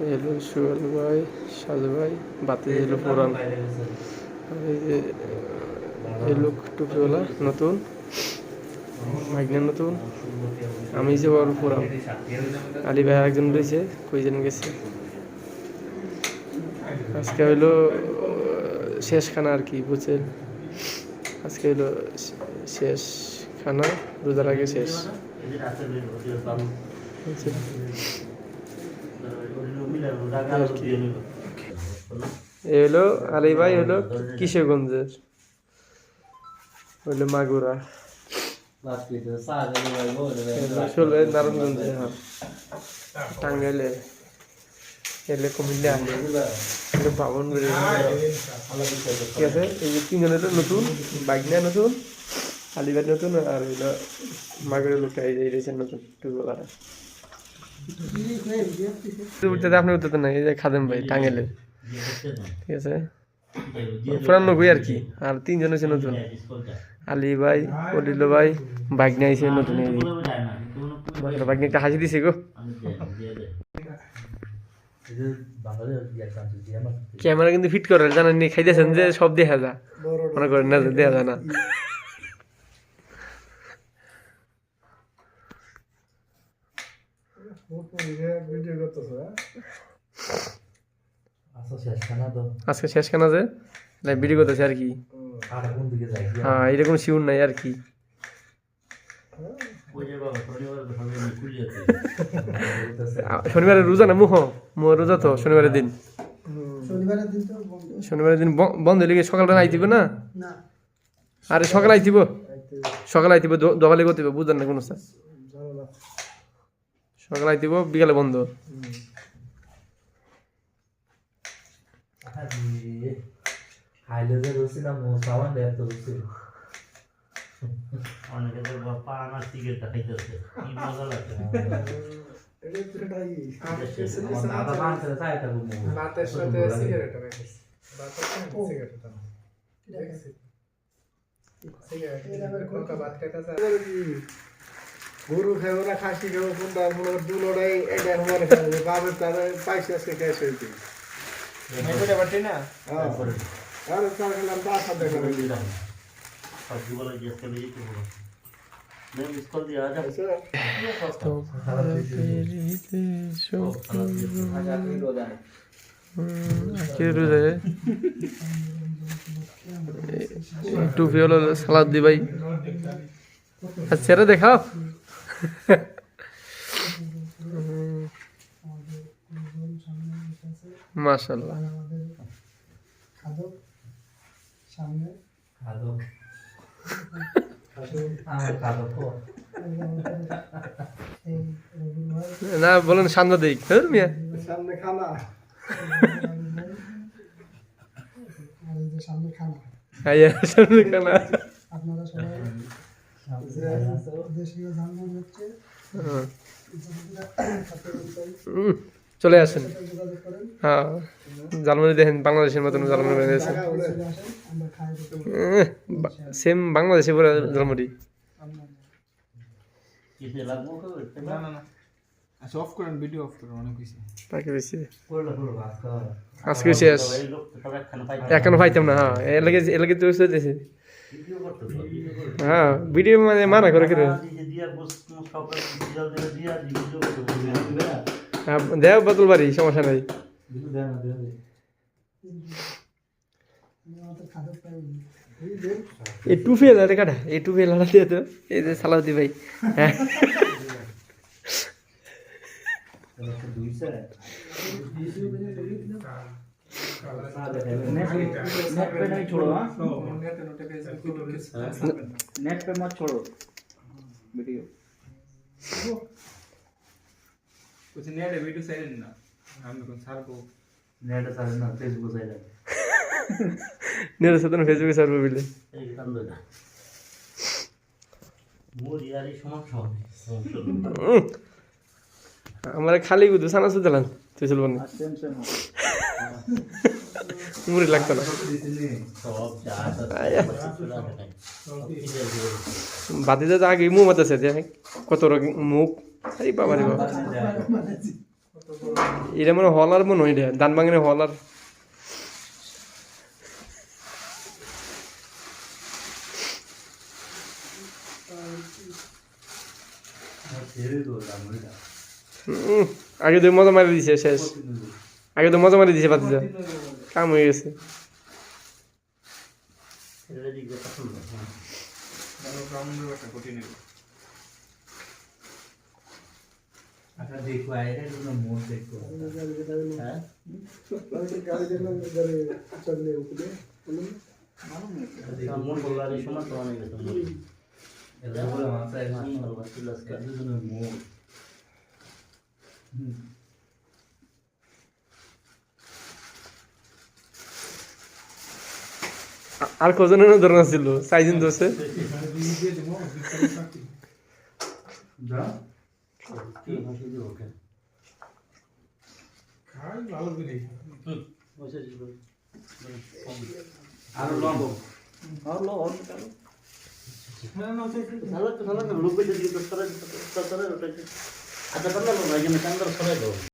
এলো সোহেল ভাই, সাজু ভাই, বাতি এলো পুরান। এই যে এই লোক টুপিওয়ালা নতুন, ভাগ্নে নতুন, আমি যে বড় পুরান। আলী ভাই একজন রয়েছে, কইজন গেছে। আজকে হইলো শেষ খানা আর কি, বুঝছেন? আজকে হইলো শেষ খানা, রোজার আগে শেষ। এ হলো আলী ভাই হলো কিশোরগঞ্জের, হইলো মাগুরা, নারায়ণগঞ্জে, হ্যাঁ টাঙ্গাইলে, এলে কুমিল্লা, বাবন। ঠিক আছে, এই যে তিনজনের নতুন, বাইকনা নতুন, আলিবাই নতুন, আর হইলো মাগুরের লোকটা এই যে নতুন টুকুলারা। উঠতে আপনি উঠতে না, এই যে খাদেম ভাই টাঙ্গাইলে। ঠিক আছে, পুরানো বই আর কি। আর তিনজন হচ্ছে নতুন, আলী ভাই, অলিল ভাই, বাইকনা আইসে নতুন। বাইকনা একটা হাসি দিছে গো। ক্যামেরা কিন্তু ফিট করে জানেন নি, খাইতেছেন যে সব দেখা যা, মনে করেন না দেখা যায় না। আজকে শেষ খানা যে ভিডিও করতেছে আর কি। হ্যাঁ, এরকম শিউর নাই আর কি। শনিবারের রোজা না মুহ রোজা তো শনিবারের দিন, শনিবারের দিন বন্ধ হইলে সকালটা আইতিব না। আরে সকালে আইতিব, সকালে আইতিব, দবালে করতে বুঝলেন না কোনো, সকালে আইতিব, বিকালে বন্ধ। গরু খাবো না খাসি খাবো, কোনটা দুলোটাই এটা মনে খাবো, বাবের তারা পাইছে আজকে গ্যাস হইতে। আর তার খেলাম তা সাথে খেলাম। টুপি হলো সালাদ দি ভাই, ছেড়ে দেখাও। মাশাআল্লাহ, না বলেন সামনে দেখ, মিয়া সামনে খানা, সামনে খানা। আপনারা সবাই দেশীয় জানবেন হচ্ছে চলে আসেন। হ্যাঁ, জালমুড়ি দেখেন বাংলাদেশের মতন জালমুড়ি বেরিয়েছে, সেম বাংলাদেশে পুরো জালমুড়ি। আজকে শেষ, এখনো পাইতাম না। হ্যাঁ, এলাকে তো চলতেছে। হ্যাঁ, ভিডিও মানে মানা করে কেন দেও বদল বাড়ি, সমস্যা নাই। এই টুপি এলাকা কাটা, এই টুপি এলাকা দিয়ে তো এই যে সালাউদ্দি ভাই। হ্যাঁ, नेट पे मत छोड़ो वीडियो, कुछ नेट वीडियो साइलेंट ना, हम लोग सार को नेट सारे ना फेसबुक साइलेंट नेट साथ ना फेसबुक सार बिले এই কান্দ না মোর ইয়ারি সমস্যা हमारे खाली को दूसरा ना सुधरन तो चल बने सेम सेम मुरी लगता ना सब चाहता बातें तो आगे मुंह मत से दे कतोर मुंह अरे बाबा रे बाबा এটা মনে হয় হলার মনে হয় এটা ধান বাগানে হলার ছেড়ে দেবো দামটা আগে তো মজা মারি দিছে শেষ আগে তো মজা মারি দিছে বাতিজা কাম হয়ে গেছে ছেড়ে দিকে পছন্দ ভালো ব্রাউনের একটা কঠিন এগুলো। আচ্ছা দেখো আইরে কোনো মোড় দেখো হ্যাঁ গাড়ি দেখলাম গাড়ি চললে উপরে দেখো মোড় বলার সময় তো অনেক গেছে মোড় এলা বলে মাথায় মাশাআল্লাহ চিল্লাস কাজে জন্য মোড় আর কজনের ধরনা ছিল সাইজিন দোষে যা কি হাসি দিও ওকে খাই ভালো করে বসে দিও আর লম্ব আর লো অন কালো ভালো তো ভালো লোক বেশি দিও তো সরে ওটা আচ্ছা করলে ভাই আমি কান্দর সরে দাও